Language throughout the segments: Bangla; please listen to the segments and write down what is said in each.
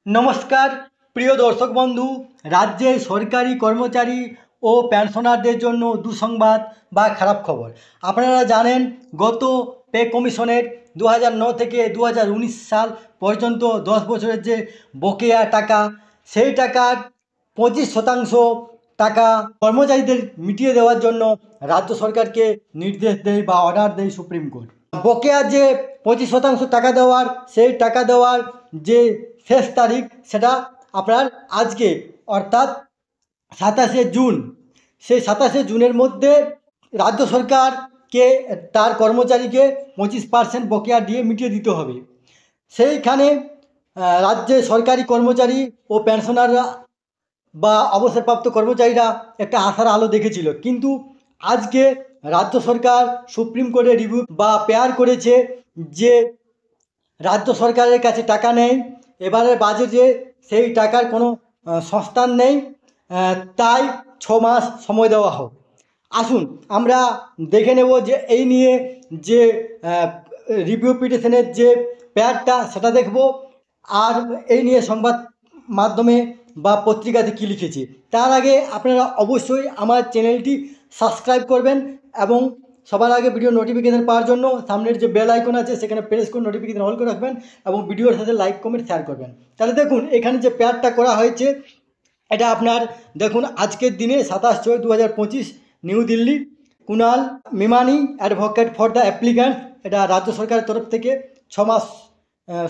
নমস্কার প্রিয় দর্শক বন্ধু। রাজ্যের সরকারি কর্মচারী ও পেনশনারদের জন্য দুঃসংবাদ বা খারাপ খবর। আপনারা জানেন, গত পে কমিশনের 2009 থেকে 2019 সাল পর্যন্ত 10 বছরের যে বকেয়া টাকা, সেই টাকার 25% টাকা কর্মচারীদের মিটিয়ে দেওয়ার জন্য রাজ্য সরকারকে নির্দেশ দেয় বা অর্ডার দেয় সুপ্রিম কোর্ট। বকেয়া যে 25% টাকা দেওয়ার, সেই টাকা দেওয়ার যে শেষ তারিখ, সেটা আপনার আজকে, অর্থাৎ 27শে জুন। সেই 27শে জুনের মধ্যে রাজ্য সরকারকে তার কর্মচারীকে 25% বকেয়া দিয়ে মিটিয়ে দিতে হবে। সেইখানে রাজ্যের সরকারি কর্মচারী ও পেনশনাররা বা অবসরপ্রাপ্ত কর্মচারীরা একটা আশার আলো দেখেছিল, কিন্তু আজকে রাজ্য সরকার সুপ্রিম কোর্টে রিভিউ বা পেয়ার করেছে যে রাজ্য সরকারের কাছে টাকা নেই, এবারের বাজেটে সেই টাকার কোনো সংস্থান নেই, তাই 6 মাস সময় দেওয়া হোক। আসুন আমরা দেখে নেব যে এই নিয়ে যে রিভিউ পিটিশনের যে পেয়ারটা, সেটা দেখব। আর এই নিয়ে সংবাদ মাধ্যমে বা পত্রিকাতে কী লিখেছে, তার আগে আপনারা অবশ্যই আমার চ্যানেলটি সাবস্ক্রাইব করবেন এবং সবার আগে ভিডিও নোটিফিকেশান পাওয়ার জন্য সামনের যে বেল আইকন আছে সেখানে প্রেস করে নোটিফিকেশান অল করে রাখবেন এবং ভিডিওর সাথে লাইক কমেন্ট শেয়ার করবেন। তাহলে দেখুন, এখানে যে পেয়ারটা করা হয়েছে, এটা আপনার দেখুন, আজকের দিনে 27/6/2025, new Delhi. Kunal Memani, advocate for the applicant. এটা রাজ্য সরকারের তরফ থেকে 6 মাস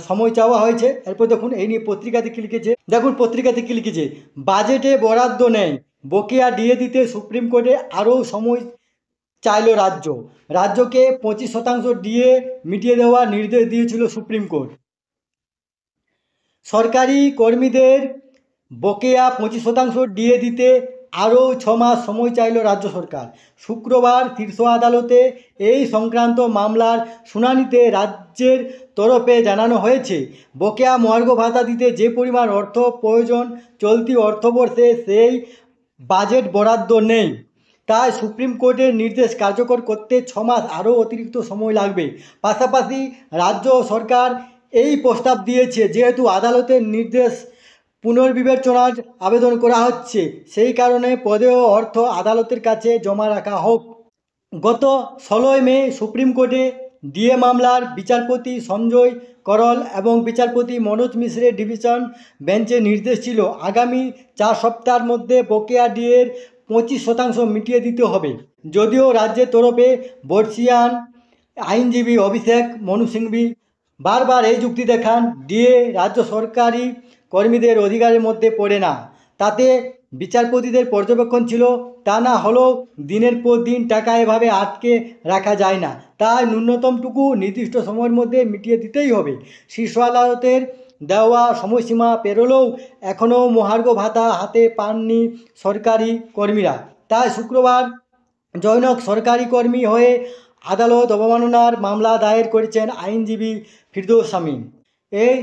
সময় চাওয়া হয়েছে। এরপর দেখুন এই নিয়ে পত্রিকাতে কী লিখেছে। দেখুন পত্রিকাতে কী লিখেছে, বাজেটে বরাদ্দ নেই, বকেয়া দিয়ে দিতে সুপ্রিম কোর্টে আরও সময় চাইল রাজ্য। রাজ্যকে 25% দিয়ে মিটিয়ে দেওয়ার নির্দেশ দিয়েছিল সুপ্রিম কোর্ট। সরকারি কর্মীদের বকেয়া 25% দিয়ে দিতে আরও 6 মাস সময় চাইল রাজ্য সরকার। শুক্রবার শীর্ষ আদালতে এই সংক্রান্ত মামলার শুনানিতে রাজ্যের তরফে জানানো হয়েছে, বকেয়া মহার্ঘ ভাতা দিতে যে পরিমাণ অর্থ প্রয়োজন চলতি অর্থবর্ষে সেই বাজেট বরাদ্দ নেই। তাই সুপ্রিম কোর্টের নির্দেশ কার্যকর করতে 6 মাস আরও অতিরিক্ত সময় লাগবে। পাশাপাশি রাজ্য সরকার এই প্রস্তাব দিয়েছে, যেহেতু আদালতের নির্দেশ পুনর্বিবেচনার আবেদন করা হচ্ছে, সেই কারণে পদেয় অর্থ আদালতের কাছে জমা রাখা হোক। গত 16 মে সুপ্রিম কোর্টে ডিএ মামলার বিচারপতি সঞ্জয় করল এবং বিচারপতি মনোজ মিশ্রের ডিভিশন বেঞ্চের নির্দেশ ছিল, আগামী 4 সপ্তাহের মধ্যে বকেয়া ডিএর 25% মিটিয়ে দিতে হবে। যদিও রাজ্যের তরফে বর্ষিয়ান আইনজীবী অভিষেক মনু সিংভি বারবার এই যুক্তি দেখান, ডিএ রাজ্য সরকারি কর্মীদের অধিকারের মধ্যে পড়ে না, তাতে বিচারপতিদের পর্যবেক্ষণ ছিল। তা না হলেও দিনের পর দিন টাকা এভাবে আটকে রাখা যায় না, তাই ন্যূনতমটুকু নির্দিষ্ট সময়ের মধ্যে মিটিয়ে দিতেই হবে। শীর্ষ আদালতের দেওয়া সময়সীমা পেরোলেও এখনও মহার্ঘ ভাতা হাতে পাননি সরকারি কর্মীরা। তাই শুক্রবার জনৈক সরকারি কর্মী হয়ে আদালত অবমাননার মামলা দায়ের করেছেন আইনজীবী ফিরদৌস শামীম। এই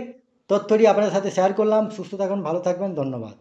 তথ্যটি আপনাদের সাথে শেয়ার করলাম। সুস্থ থাকুন, ভালো থাকবেন, ধন্যবাদ।